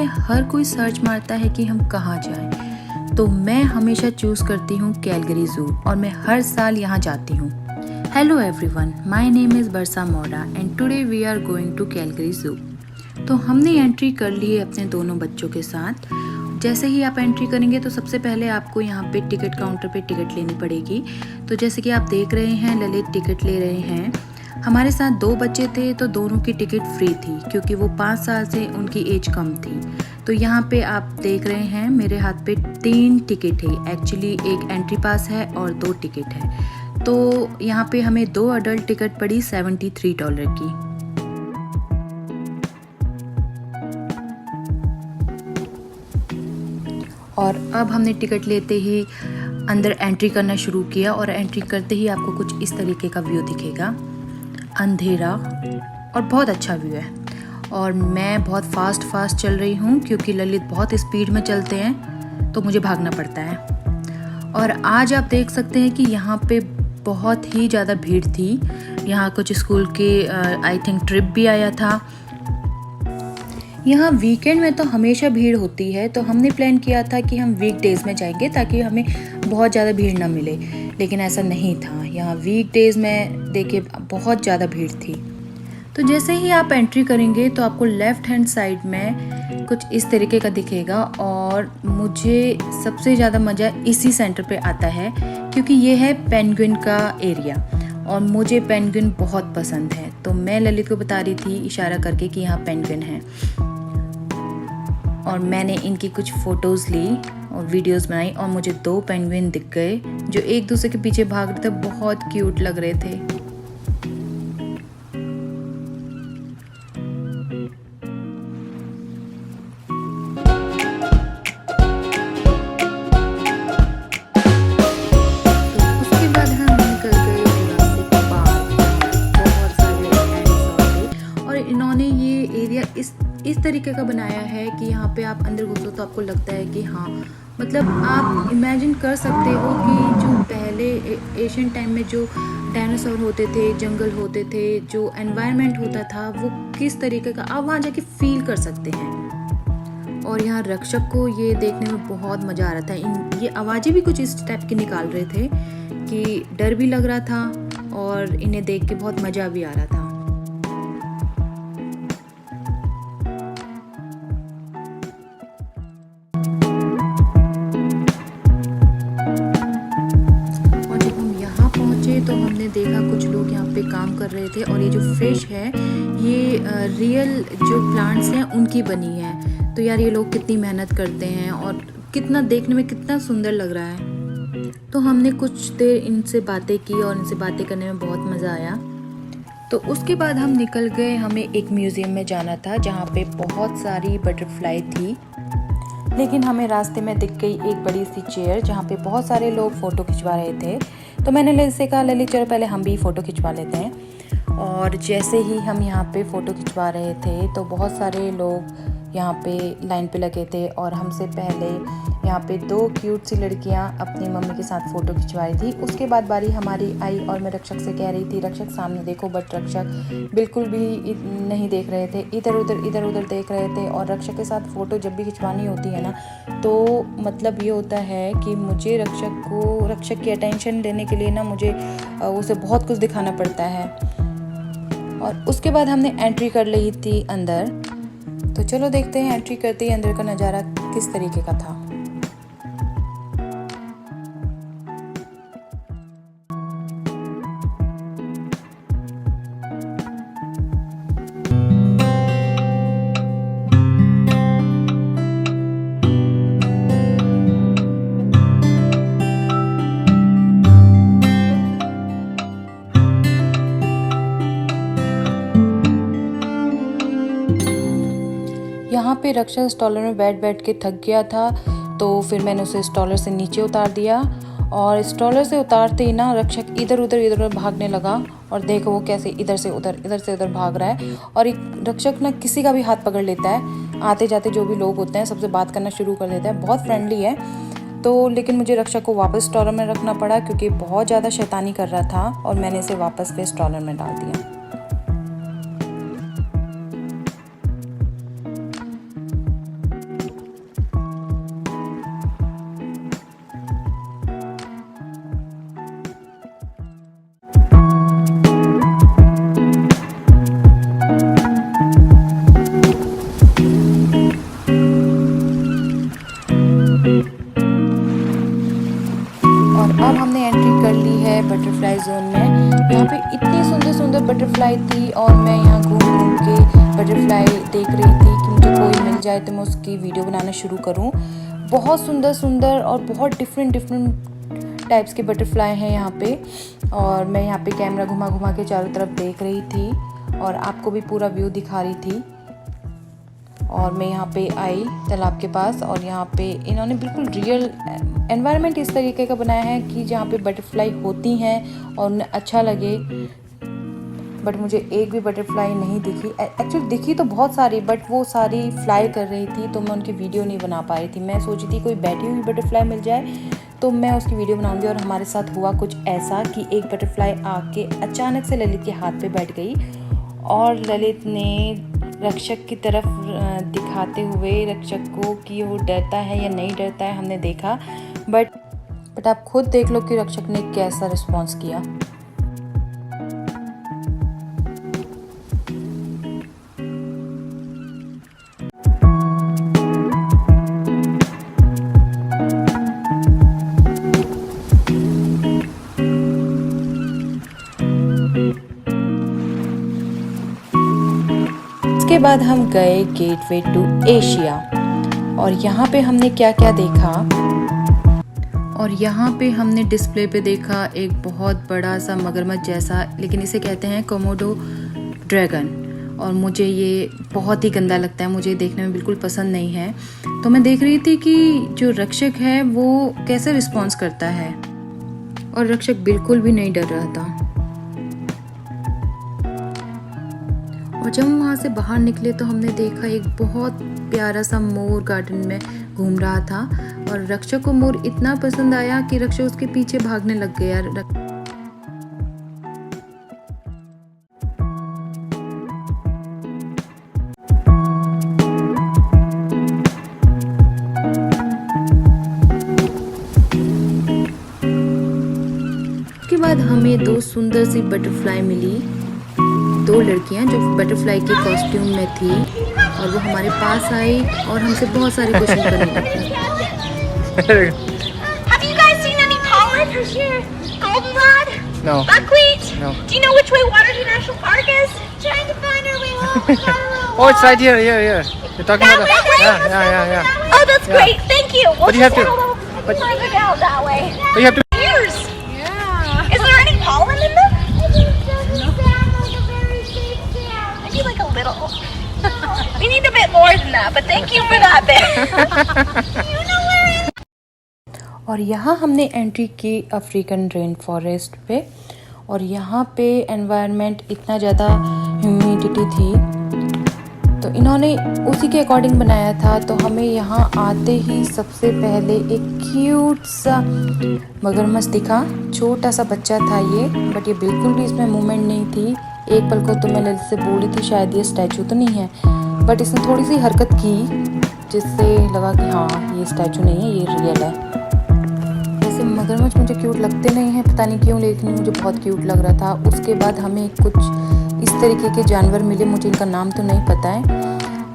में हर कोई सर्च मारता है कि हम कहाँ जाएं, तो मैं हमेशा चूज़ करती हूँ कैलगरी ज़ू और मैं हर साल यहाँ जाती हूँ। Hello everyone, my name is Barsha Mora and today we are going to Calgary zoo. तो हमने एंट्री कर ली है अपने दोनों बच्चों के साथ। जैसे ही आप एंट्री करेंगे तो सबसे पहले आपको यहाँ पे टिकट काउंटर पे टिकट लेनी पड़ेगी। तो जैसे कि आप देख रहे हैं ललित टिकट ले रहे हैं। हमारे साथ 2 बच्चे थे तो दोनों की टिकट फ्री थी क्योंकि वो 5 साल से उनकी एज कम थी। तो यहाँ पे आप देख रहे हैं मेरे हाथ पे 3 टिकट है। एक्चुअली एक एंट्री पास है और 2 टिकट है। तो यहाँ पे हमें 2 अडल्ट टिकट पड़ी $73 की। और अब हमने टिकट लेते ही अंदर एंट्री करना शुरू किया और एंट्री करते ही आपको कुछ इस तरीके का व्यू दिखेगा, अंधेरा और बहुत अच्छा व्यू है। और मैं बहुत फास्ट चल रही हूँ क्योंकि ललित बहुत स्पीड में चलते हैं तो मुझे भागना पड़ता है। और आज आप देख सकते हैं कि यहाँ पे बहुत ही ज़्यादा भीड़ थी। यहाँ कुछ स्कूल के आई थिंक ट्रिप भी आया था। यहाँ वीकेंड में तो हमेशा भीड़ होती है, तो हमने प्लान किया था कि हम वीकडेज़ में जाएंगे ताकि हमें बहुत ज़्यादा भीड़ ना मिले, लेकिन ऐसा नहीं था। यहाँ वीकडेज़ में देखिए बहुत ज़्यादा भीड़ थी। तो जैसे ही आप एंट्री करेंगे तो आपको लेफ़्ट हैंड साइड में कुछ इस तरीके का दिखेगा और मुझे सबसे ज़्यादा मज़ा इसी सेंटर पे आता है क्योंकि ये है पेंगुइन का एरिया और मुझे पेंगुइन बहुत पसंद है। तो मैं ललित को बता रही थी इशारा करके कि यहाँ पेंगुइन है और मैंने इनकी कुछ फ़ोटोज़ ली और वीडियोस बनाई और मुझे 2 पेंगुइन दिख गए जो एक दूसरे के पीछे भाग रहे थे। बहुत क्यूट लग रहे थे। उसके बाद हम निकल गए जुरासिक पार्क। बहुत सारे डायनासोर थे और इन्होंने ये एरिया इस तरीके का बनाया है कि यहाँ पे आप अंदर घुसो तो आपको लगता है कि हाँ, मतलब आप इमेजिन कर सकते हो कि जो पहले एशियन टाइम में जो डायनासोर होते थे, जंगल होते थे, जो एनवायरनमेंट होता था वो किस तरीके का आप वहाँ जाके फील कर सकते हैं। और यहाँ रक्षक को ये देखने में बहुत मज़ा आ रहा था। ये आवाज़ें भी कुछ इस टाइप की निकाल रहे थे कि डर भी लग रहा था और इन्हें देख के बहुत मज़ा भी आ रहा था। तो हमने देखा कुछ लोग यहाँ पे काम कर रहे थे और ये जो फिश है ये रियल जो प्लांट्स हैं उनकी बनी है। तो यार ये लोग कितनी मेहनत करते हैं और कितना देखने में कितना सुंदर लग रहा है। तो हमने कुछ देर इनसे बातें की और इनसे बातें करने में बहुत मज़ा आया। तो उसके बाद हम निकल गए। हमें एक म्यूज़ियम में जाना था जहाँ पे बहुत सारी बटरफ्लाई थी, लेकिन हमें रास्ते में दिख गई एक बड़ी सी चेयर जहाँ पे बहुत सारे लोग फ़ोटो खिंचवा रहे थे। तो मैंने ललित से कहा, ललित चलो पहले हम भी फ़ोटो खिंचवा लेते हैं। और जैसे ही हम यहाँ पे फ़ोटो खिंचवा रहे थे तो बहुत सारे लोग यहाँ पे लाइन पे लगे थे और हमसे पहले यहाँ पे 2 क्यूट सी लड़कियाँ अपनी मम्मी के साथ फ़ोटो खिंचवा रही थी। उसके बाद बारी हमारी आई और मैं रक्षक से कह रही थी रक्षक सामने देखो, बट रक्षक बिल्कुल भी नहीं देख रहे थे, इधर उधर देख रहे थे। और रक्षक के साथ फ़ोटो जब भी खिंचवानी होती है ना तो मतलब ये होता है कि मुझे रक्षक की अटेंशन देने के लिए ना मुझे उसे बहुत कुछ दिखाना पड़ता है। और उसके बाद हमने एंट्री कर ली थी अंदर। तो चलो देखते हैं एंट्री करते ही अंदर का नज़ारा किस तरीके का था। यहाँ पे रक्षक स्टॉलर में बैठ के थक गया था, तो फिर मैंने उसे स्टॉलर से नीचे उतार दिया। और स्टॉलर से उतारते ही ना रक्षक इधर उधर भागने लगा। और देखो वो कैसे इधर से उधर भाग रहा है। और एक रक्षक ना किसी का भी हाथ पकड़ लेता है, आते जाते जो भी लोग होते हैं सबसे बात करना शुरू कर देता है, बहुत फ्रेंडली है। तो लेकिन मुझे रक्षक को वापस स्टॉलर में रखना पड़ा क्योंकि बहुत ज़्यादा शैतानी कर रहा था और मैंने इसे वापस फिर स्टॉलर में डाल दिया। और अब हमने एंट्री कर ली है बटरफ्लाई जोन में। यहाँ पे इतनी सुंदर सुंदर बटरफ्लाई थी और मैं यहाँ घूम घूम के बटरफ्लाई देख रही थी कि मुझे कोई मिल जाए तो मैं उसकी वीडियो बनाना शुरू करूँ। बहुत सुंदर सुंदर और बहुत डिफरेंट डिफरेंट टाइप्स के बटरफ्लाई हैं यहाँ पे। और मैं यहाँ पे कैमरा घुमा घुमा के चारों तरफ देख रही थी और आपको भी पूरा व्यू दिखा रही थी। और मैं यहाँ पे आई तालाब के पास और यहाँ पे इन्होंने बिल्कुल रियल एनवायरनमेंट इस तरीके का बनाया है कि जहाँ पे बटरफ्लाई होती हैं और उन्हें अच्छा लगे। बट मुझे एक भी बटरफ्लाई नहीं दिखी। एक्चुअली दिखी तो बहुत सारी, बट वो सारी फ्लाई कर रही थी तो मैं उनकी वीडियो नहीं बना पा रही थी। मैं सोची थी कोई बैठी हुई बटरफ्लाई मिल जाए तो मैं उसकी वीडियो बनाऊंगी। और हमारे साथ हुआ कुछ ऐसा कि एक बटरफ्लाई आके अचानक से ललित के हाथ पे बैठ गई और ललित ने रक्षक की तरफ दिखाते हुए रक्षक को कि वो डरता है या नहीं डरता है हमने देखा। बट आप खुद देख लो कि रक्षक ने कैसा रिस्पॉन्स किया। उसके बाद हम गए गेटवे टू एशिया और यहाँ पे हमने क्या क्या देखा। और यहाँ पे हमने डिस्प्ले पे देखा एक बहुत बड़ा सा मगरमच्छ जैसा, लेकिन इसे कहते हैं कोमोडो ड्रैगन और मुझे ये बहुत ही गंदा लगता है, मुझे देखने में बिल्कुल पसंद नहीं है। तो मैं देख रही थी कि जो रक्षक है वो कैसे रिस्पॉन्स करता है और रक्षक बिल्कुल भी नहीं डर रहा था। और जब हम वहाँ से बाहर निकले तो हमने देखा एक बहुत प्यारा सा मोर गार्डन में घूम रहा था और रक्षक को मोर इतना पसंद आया कि रक्षक उसके पीछे भागने लग गया। उसके बाद हमें दो सुंदर सी बटरफ्लाई मिली, दो लड़कियां जो बटरफ्लाई के कॉस्ट्यूम में थी और वो हमारे पास आई और हमसे बहुत सारे क्वेश्चन करने लगी। Have you guys seen any pollen for sure? Goldenrod? No. Buckwheat? No. Do you know which way Waterloo National Park is? Trying to find our way home. Oh, it's right here. You're talking That about way? yeah. Oh, that's Yeah. great. Thank you. We'll But you have just to- head a little but- further down that way. But you have to. Ears. Yeah. Is there any pollen in them? Doesn't sound like a very safe sound. Maybe like a little. We need a bit more than that, but thank you for that bit. You know where it is. और यहाँ हमने entry की African rain forest पे और यहाँ पे environment इतना ज़्यादा ह्यूमिडिटी थी तो इन्होंने उसी के अकॉर्डिंग बनाया था। तो हमें यहाँ आते ही सबसे पहले एक क्यूट सा मगरमच्छ दिखा। छोटा सा बच्चा था ये, बट ये बिल्कुल भी इसमें मूवमेंट नहीं थी। एक पल को तो मैं ललित से बोली थी शायद ये स्टैचू तो नहीं है, बट इसने थोड़ी सी हरकत की जिससे लगा कि हाँ ये स्टैचू नहीं है, ये रियल है। वैसे मगरमच्छ मुझे क्यूट लगते नहीं हैं, पता नहीं क्यों, लेकिन मुझे बहुत क्यूट लग रहा था। उसके बाद हमें कुछ इस तरीके के जानवर मिले, मुझे इनका नाम तो नहीं पता है,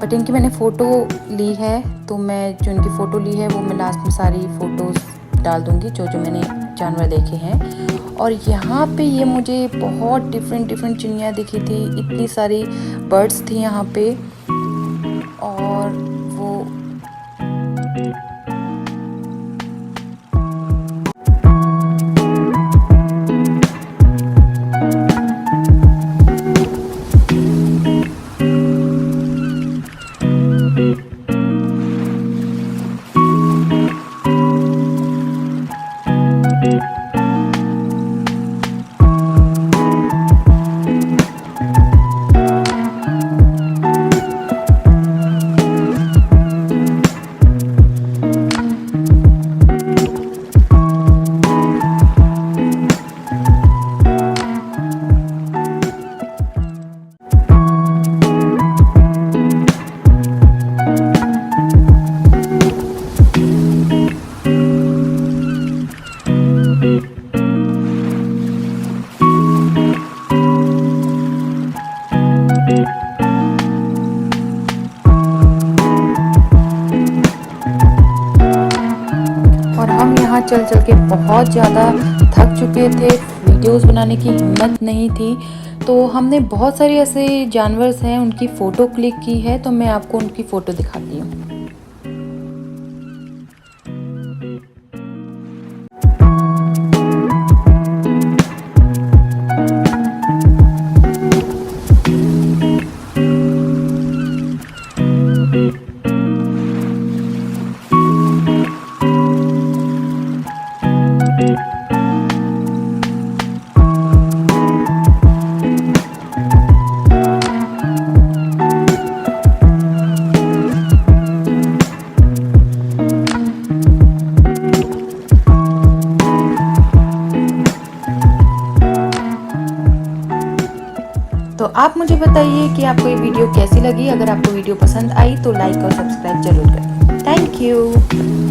बट इनकी मैंने फ़ोटो ली है। तो मैं जो इनकी फ़ोटो ली है वो मैं लास्ट में सारी फ़ोटोज़ डाल दूँगी जो जो मैंने जानवर देखे हैं। और यहाँ पे ये मुझे बहुत डिफरेंट चिड़ियाँ दिखी थी, इतनी सारी बर्ड्स थी यहाँ पे। और वो चल चल के बहुत ज़्यादा थक चुके थे, वीडियोस बनाने की हिम्मत नहीं थी। तो हमने बहुत सारे ऐसे जानवर हैं उनकी फ़ोटो क्लिक की है, तो मैं आपको उनकी फ़ोटो दिखाती हूँ। तो आप मुझे बताइए कि आपको ये वीडियो कैसी लगी। अगर आपको वीडियो पसंद आई तो लाइक और सब्सक्राइब जरूर करें। Thank you.